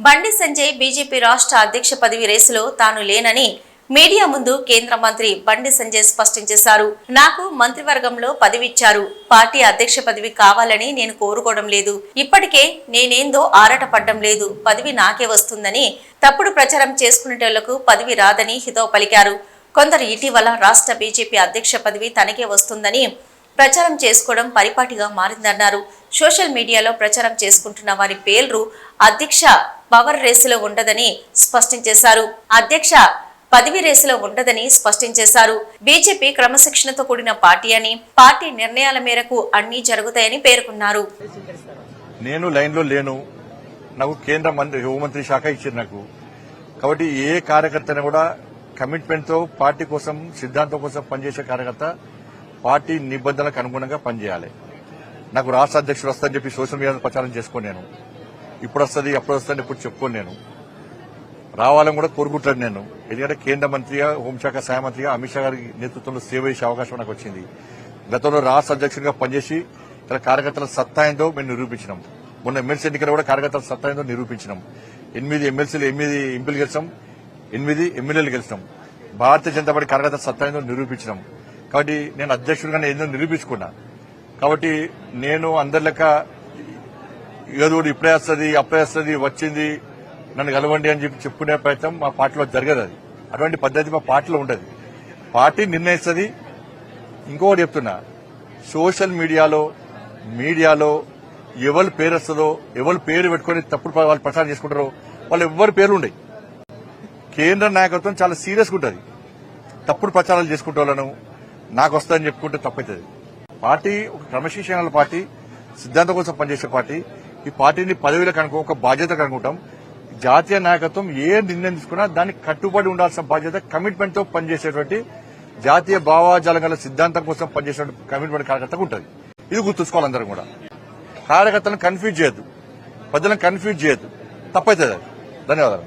Bandi Sanjay BJP రాష్ట్ర అధ్యక్ష పదవి రేసులో తాను లేనని మీడియా ముందు కేంద్ర మంత్రి బండి సంజయ్ స్పష్టం చేశారు. నాకు మంత్రివర్గంలో పదవి ఇచ్చారు. పార్టీ అధ్యక్ష పదవి కావాలని నేను కోరుకోవడం లేదు. ఇప్పటికే నేనేందో ఆరాటపడ్డం లేదు. పదవి నాకే వస్తుందని తప్పుడు ప్రచారం చేసుకునేటోళ్లకు పదవి రాదని హితవు పలికారు. కొందరు ఇటీవల రాష్ట్ర బీజేపీ అధ్యక్ష పదవి తనకే వస్తుందని ప్రచారం చేసుకోవడం పరిపాటిగా మారిందన్నారు. సోషల్ మీడియాలో ప్రచారం చేసుకుంటున్న వారి పేర్లు అధ్యక్ష పవర్ రేసులో ఉండదని స్పష్టం చేశారు. అధ్యక్ష పదవి రేసులో ఉండదని స్పష్టం చేశారు. బీజేపీ క్రమశిక్షణతో కూడిన పార్టీ అని, పార్టీ నిర్ణయాల మేరకు అన్ని జరుగుతాయని పేర్కొన్నారు. నేను లైన్లో లేను. నాకు కేంద్ర హోంమంత్రి శాఖ ఇచ్చారు నాకు. కాబట్టి ఏ కార్యకర్తని కూడా కమిట్మెంట్ తో పార్టీ కోసం, సిద్ధాంతం కోసం పనిచేసే కార్యకర్త పార్టీ నిబంధనలకు అనుగుణంగా పనిచేయాలి. నాకు రాష్ట్ర అధ్యక్షుడు వస్తుందని చెప్పి సోషల్ మీడియాలో ప్రచారం చేసుకోను. నేను ఇప్పుడు వస్తుంది, అప్పుడు వస్తుంది, ఇప్పుడు చెప్పుకోను. నేను రావాలని కూడా కోరుకుంటాను. నేను ఎందుకంటే కేంద్ర మంత్రిగా, హోంశాఖ సహాయ మంత్రిగా అమిత్ షా గారి నేతృత్వంలో సేవ చేసే అవకాశం నాకు వచ్చింది. గతంలో రాష్ట్ర అధ్యక్షుడిగా పనిచేసి ఇక్కడ కార్యకర్తల సత్తా ఏందో మేము నిరూపించినాం. మొన్న ఎమ్మెల్సీ ఎన్నికలు కూడా కార్యకర్తల సత్తా ఏందో నిరూపించినాం. 8 ఎమ్మెల్సీలు, 8 ఎంపీలు గెలిచాం, 8 ఎమ్మెల్యేలు గెలిచాం. భారతీయ జనతా పార్టీ కార్యకర్తల సత్తా ఏందో నిరూపించినాం. కాబట్టి నేను అధ్యక్షుడిగానే ఏదో నిరూపించుకున్నా. కాబట్టి నేను అందరి లెక్క ఏదో ఇప్పుడే వస్తుంది, అప్పుడే వస్తుంది, వచ్చింది, నన్ను కలవండి అని చెప్పి చెప్పుకునే ప్రయత్నం మా పార్టీలో జరగదు. అది అటువంటి పద్ధతి మా పార్టీలో ఉండదు. పార్టీ నిర్ణయిస్తుంది. ఇంకొకటి చెప్తున్నా, సోషల్ మీడియాలో ఎవరి పేరు వస్తుందో, ఎవరి పేరు పెట్టుకుని తప్పుడు వాళ్ళు ప్రచారం చేసుకుంటారో వాళ్ళు ఎవరి పేర్లు ఉండవు. కేంద్ర నాయకత్వం చాలా సీరియస్గా ఉంటుంది. తప్పుడు ప్రచారాలు చేసుకుంటే వాళ్ళను నాకు వస్తుందని చెప్పుకుంటే తప్పవుతుంది. పార్టీ ఒక క్రమశిక్షణ పార్టీ, సిద్ధాంతం కోసం పనిచేసే పార్టీ. ఈ పార్టీని పదవిలకు అనుకో, ఒక బాధ్యతకు అనుకుంటాం. జాతీయ నాయకత్వం ఏ నిర్ణయం తీసుకున్నా దానికి కట్టుబడి ఉండాల్సిన బాధ్యత, కమిట్మెంట్ తో పనిచేసేటువంటి జాతీయ భావాజాలం గల సిద్ధాంతం కోసం పనిచేసే కమిట్మెంట్ కార్యకర్తకు ఉంటుంది. ఇది గుర్తుంచుకోవాలి. అందరం కూడా కార్యకర్తలను కన్ఫ్యూజ్ చేయొద్దు, ప్రజలను కన్ఫ్యూజ్ చేయొద్దు. తప్పవుతుంది. ధన్యవాదాలు.